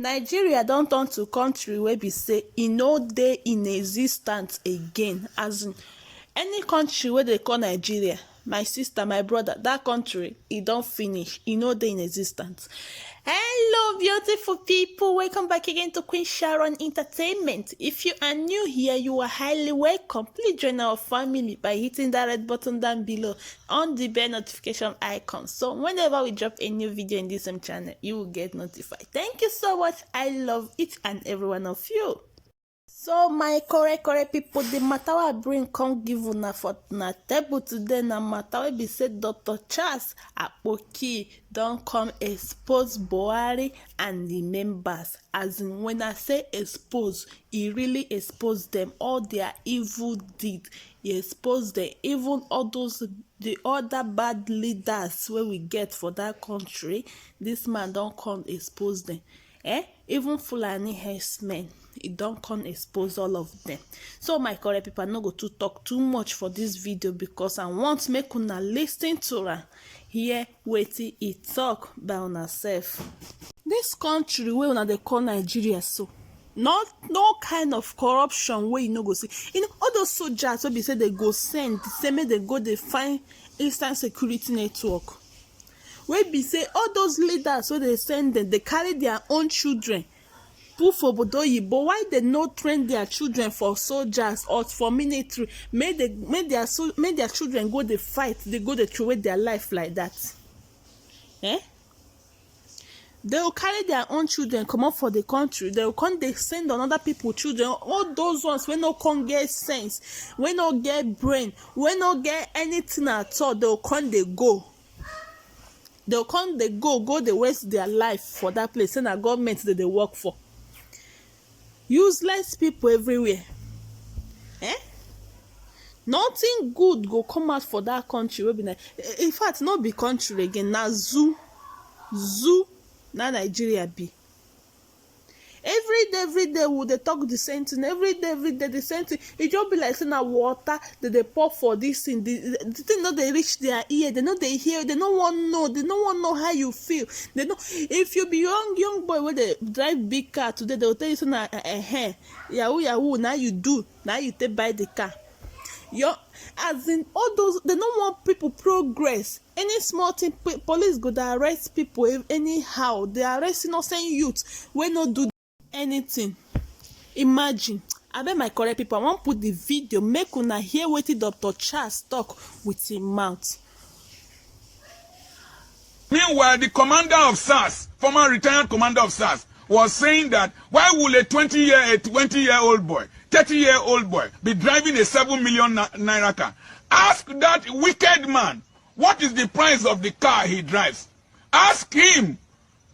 Nigeria don turn to country wey be say e no dey in existence again. As in, any country wey dey call Nigeria, my sister, my brother, that country e don finish, e no dey in existence. Hello beautiful people, welcome back again to Queen Sharon Entertainment. If you are new here, you are highly welcome. Please join our family by hitting that red button down below on the bell notification icon, so whenever we drop a new video in this same channel, you will get notified. Thank you so much. I love each and every one of you. So my correct people, the matter I bring come give una for na table today na matter wey be say Dr. Charles Akpoki don come expose Buhari and the members. As in, when I say expose, he really expose them, all their evil deed. He expose them, even all those the other bad leaders wey we get for that country. This man don come expose them. Even Fulani herdsmen, e don come expose all of them. So my correct people, I no go to talk too much for this video because I want make una listen to am, hear wetin e talk by una sef. This country wey una dey call Nigeria, so no kind of corruption wey you no go see. You know, all those soldiers wey be say they go send, say make they go dey find instant security network, wey be say all those leaders wey they send them, they carry their own children put for obodoyibo. Why they no train their children for soldiers or for military? Make their children go dey fight, they go dey throw away their life like that. They will carry their own children come up for the country. They will come, they send another people children. All those ones wey no come get sense, wey no get brain, wey no get anything at all, they will come, they go. They'll come, they go, they waste their life for that place. And a government that they work for. Useless people everywhere. Nothing good go come out for that country. In fact, not be country again. Now zoo, now Nigeria be. Every day we they talk the same thing. Every day the same thing. It just be like saying na water that they pour for this thing. The thing not they reach their ear. They know they hear. They don't want to know. They don't want to know how you feel. They know if you be young boy where they drive big car today, they will tell you say na yahoo. Now you do. Now you take buy the car. As in all those, they don't want people progress. Any small thing, police go to arrest people anyhow. They arrest innocent youth when not do anything. Imagine. I bet my correct people, I want put the video, make una hear wetin Dr. Charles talk with him mouth. Meanwhile, the commander of SARS, former retired commander of SARS, was saying that why would a 20-year-old boy, 30-year-old boy be driving a 7 million naira car? Ask that wicked man, what is the price of the car he drives? Ask him.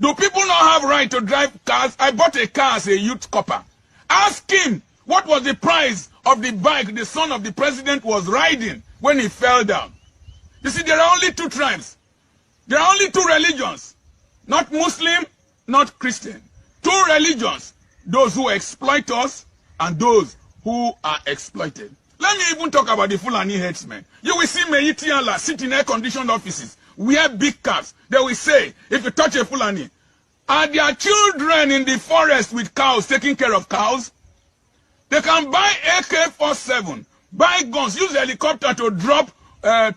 Do people not have right to drive cars? I bought a car as a youth copper. Ask him, what was the price of the bike the son of the president was riding when he fell down? You see, there are only two tribes. There are only two religions. Not Muslim, not Christian. Two religions. Those who exploit us and those who are exploited. Let me even talk about the Fulani herdsmen. You will see Meiti Allah sit in air-conditioned offices, wear big caps. They will say, if you touch a Fulani, are there children in the forest with cows taking care of cows? They can buy AK-47, buy guns, use helicopter to drop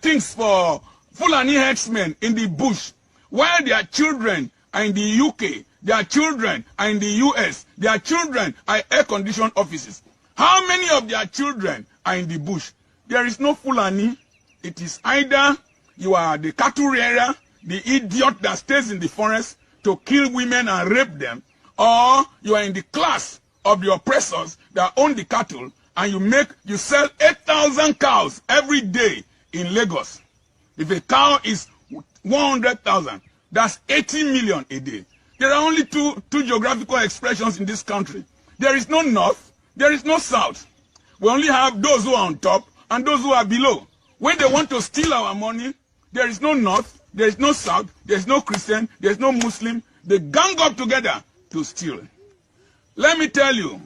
things for Fulani herdsmen in the bush, while their children are in the UK, their children are in the US, their children are air-conditioned offices. How many of their children are in the bush? There is no Fulani. It is either you are the cattle rearer, the idiot that stays in the forest to kill women and rape them, or you are in the class of the oppressors that own the cattle and you sell 8,000 cows every day in Lagos. If a cow is 100,000, that's 80 million a day. There are only two geographical expressions in this country. There is no north, there is no south. We only have those who are on top and those who are below. When they want to steal our money, there is no north, there is no south, there is no Christian, there is no Muslim. They gang up together to steal. Let me tell you,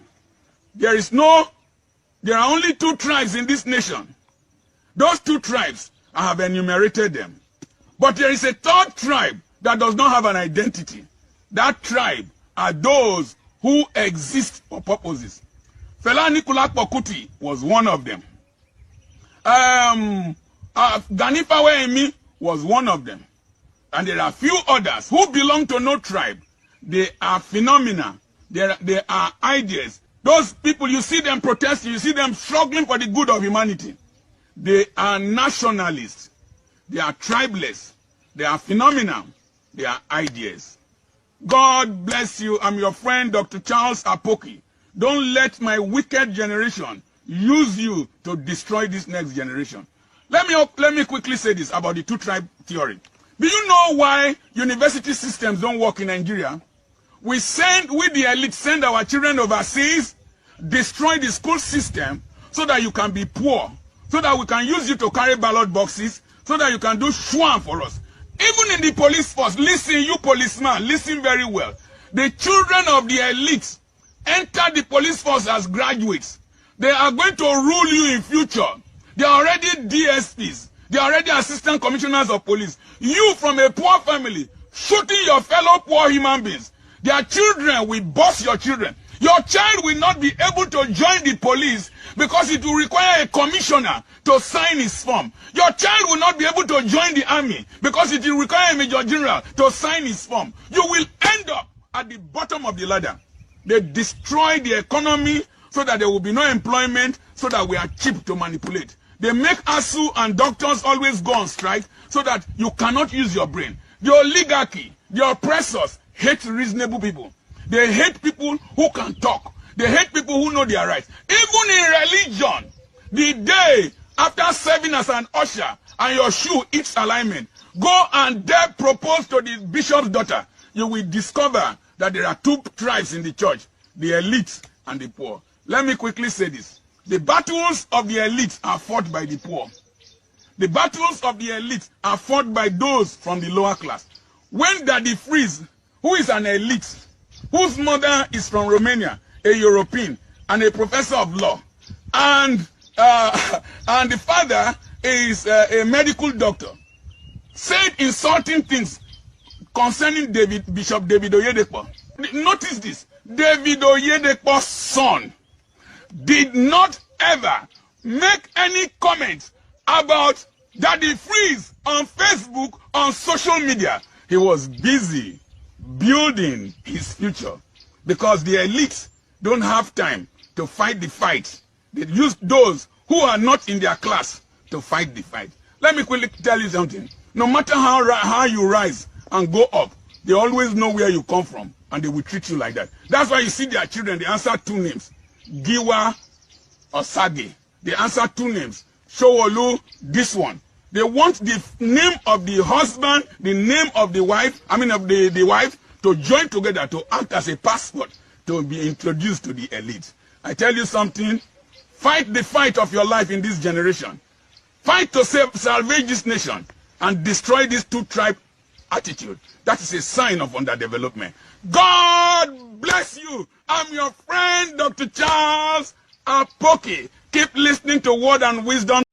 there are only two tribes in this nation. Those two tribes, I have enumerated them. But there is a third tribe that does not have an identity. That tribe are those who exist for purposes. Fela Anikulapo Kuti was one of them. Gani Fawehinmi was one of them. And there are few others who belong to no tribe. They are phenomena. They are ideas. Those people, you see them protesting, you see them struggling for the good of humanity. They are nationalists. They are tribeless. They are phenomena. They are ideas. God bless you. I'm your friend, Dr. Charles Apoki. Don't let my wicked generation use you to destroy this next generation. Let me quickly say this about the two-tribe theory. Do you know why university systems don't work in Nigeria? We the elite, send our children overseas, destroy the school system so that you can be poor, so that we can use you to carry ballot boxes, so that you can do shwam for us. Even in the police force, listen, you policeman, listen very well. The children of the elite enter the police force as graduates. They are going to rule you in future. They are already DSPs. They are already assistant commissioners of police. You from a poor family, shooting your fellow poor human beings. Their children will boss your children. Your child will not be able to join the police because it will require a commissioner to sign his form. Your child will not be able to join the army because it will require a major general to sign his form. You will end up at the bottom of the ladder. They destroy the economy so that there will be no employment, so that we are cheap to manipulate. They make ASU and doctors always go on strike so that you cannot use your brain. The oligarchy, the oppressors, hate reasonable people. They hate people who can talk. They hate people who know their rights. Even in religion, the day after serving as an usher and your shoe eats alignment, go and dare propose to the bishop's daughter. You will discover that there are two tribes in the church, the elite and the poor. Let me quickly say this. The battles of the elite are fought by the poor. The battles of the elite are fought by those from the lower class. When Daddy Freeze, who is an elite, whose mother is from Romania, a European, and a professor of law, and the father is a medical doctor, said insulting things concerning Bishop David Oyedepo. Notice this. David Oyedepo's son did not ever make any comment about Daddy Freeze on Facebook, on social media. He was busy building his future because the elites don't have time to fight the fight. They use those who are not in their class to fight the fight. Let me quickly tell you something. No matter how you rise and go up, they always know where you come from and they will treat you like that. That's why you see their children, they answer two names. Giwa or Sage. They answer two names. Showolu, this one. They want the name of the husband, the name of the wife, the wife, to join together to act as a passport to be introduced to the elite. I tell you something, fight the fight of your life in this generation. Fight to salvage this nation and destroy this two-tribe attitude. That is a sign of underdevelopment. God bless you. I'm your friend, Dr. Charles Apoki. Keep listening to Word and Wisdom.